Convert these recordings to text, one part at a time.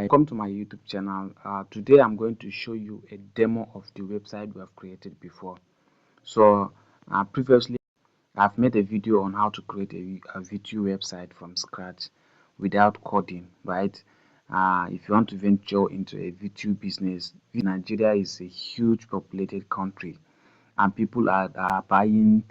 Welcome to my YouTube channel. Today I'm going to show you a demo of the website we have created before. So previously I've made a video on how to create a VTU website from scratch without coding, right? If you want to venture into a VTU business, Nigeria is a huge populated country and people are buying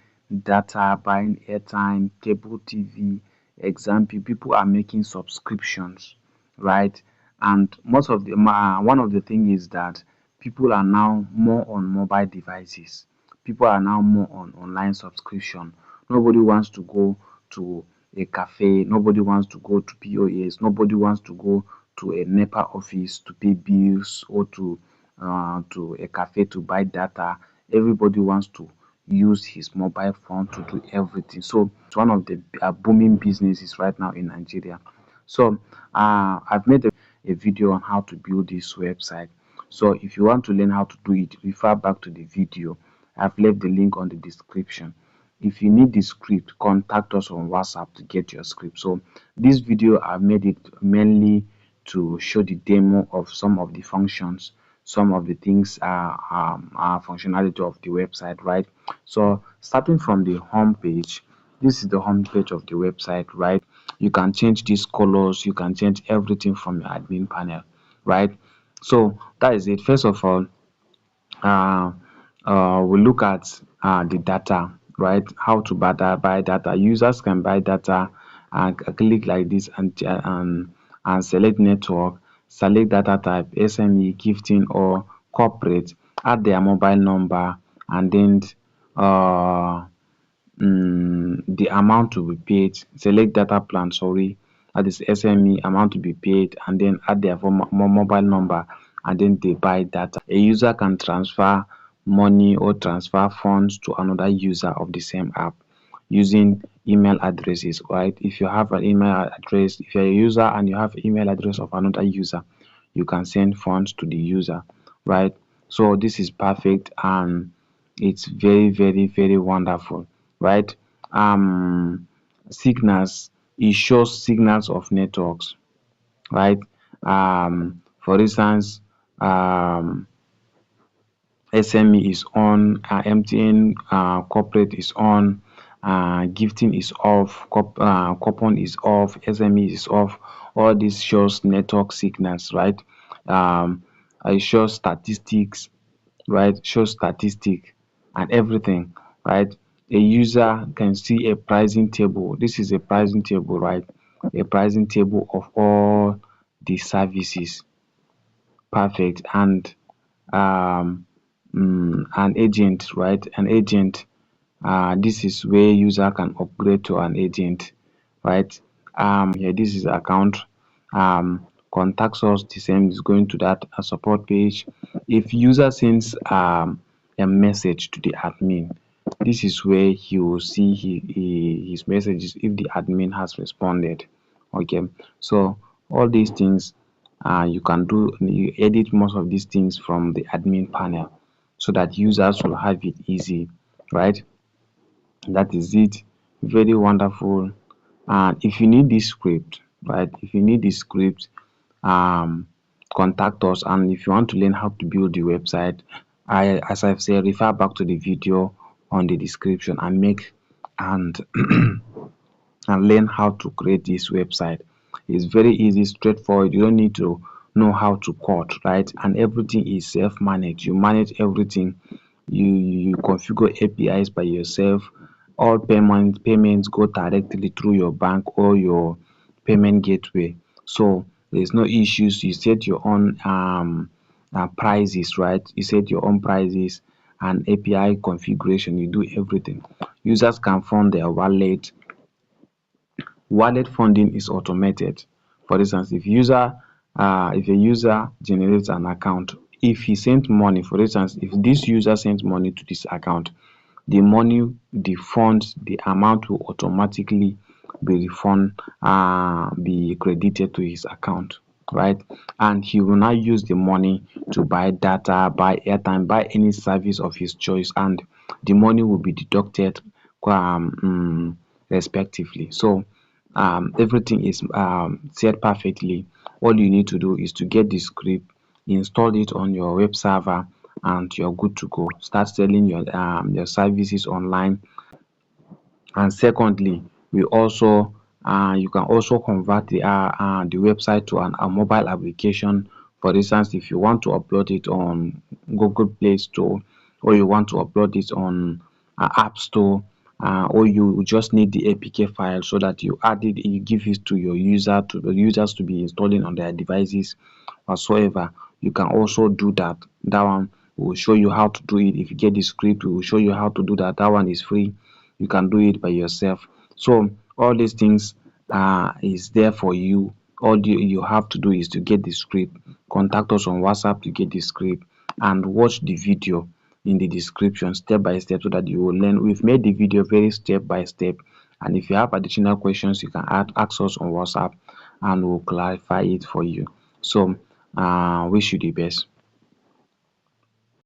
data, buying airtime, cable TV. Example, people are making subscriptions, right? And most of the one of the thing is that people are now more on mobile devices. People are now more on online subscription. Nobody wants to go to a cafe. Nobody wants to go to POS. Nobody wants to go to a NEPA office to pay bills or to a cafe to buy data. Everybody wants to use his mobile phone to do everything. So it's one of the booming businesses right now in Nigeria. So I've made a video on how to build this website. So if you want to learn how to do it, refer back to the video. I've left the link on the description. If you need the script, contact us on WhatsApp to get your script. So this video I made it mainly to show the demo of some of the functions, some of the things functionality of the website, right? So starting from the home page, this is the home page of the website, right? You can change these colors, you can change everything from your admin panel, right? So that is it. First of all, uh, we look at the data, right? How to buy data. Users can buy data and click like this and select network, select data type, SME, gifting, or corporate. Add their mobile number and then uh, the amount to be paid. Select data plan. Sorry, that is SME amount to be paid, and then add their mobile number and then they buy data. A user can transfer money or transfer funds to another user of the same app using email addresses, right? If you have an email address, if you're a user and you have email address of another user, you can send funds to the user, right? So this is perfect and it's very wonderful, right? Signals, it shows signals of networks, right? For instance, SME is on, MTN corporate is on, gifting is off, coupon is off, SME is off. All this shows network signals, right? It shows statistics, right? Shows statistic and everything, right? A user can see a pricing table. This is a pricing table, right? A pricing table of all the services. Perfect. And um an agent, right? An agent, this is where user can upgrade to an agent, right? Here this is account, contacts us, the same is going to that support page. If user sends a message to the admin, this is where he will see his messages if the admin has responded. Okay, so all these things, you edit most of these things from the admin panel so that users will have it easy, right? That is it. Very wonderful. And if you need this script, right? If you need this script, um, contact us. And if you want to learn how to build the website, as I've said, refer back to the video on the description and and and learn how to create this website. It's very easy, straightforward. You don't need to know how to code, right? And everything is self-managed. You manage everything. You configure APIs by yourself. All payments go directly through your bank or your payment gateway. So there's no issues. You set your own prices, right? You set your own prices and API configuration. You do everything. Users can fund their wallet. Wallet funding is automated. For instance, if a user generates an account, if he sends money, for instance, if this user sends money to this account, the money, the funds, the amount will automatically be credited to his account, right? And he will now use the money to buy data, buy airtime, buy any service of his choice, and the money will be deducted respectively. So everything is set perfectly All you need to do is to get the script, install it on your web server, and you're good to go. Start selling your services online. And secondly, we also you can also convert the website to a mobile application. For instance, if you want to upload it on Google Play Store, or you want to upload it on App Store, or you just need the APK file so that you add it, you give it to your users to be installing on their devices whatsoever. You can also do that. That one will show you how to do it. If you get the script, we will show you how to do that. That one is free. You can do it by yourself. So all these things is there for you. All you have to do is to get the script, contact us on WhatsApp to get the script, and watch the video in the description step by step so that you will learn. We've made the video very step by step, and if you have additional questions, you can ask us on WhatsApp and we'll clarify it for you. So wish you the best.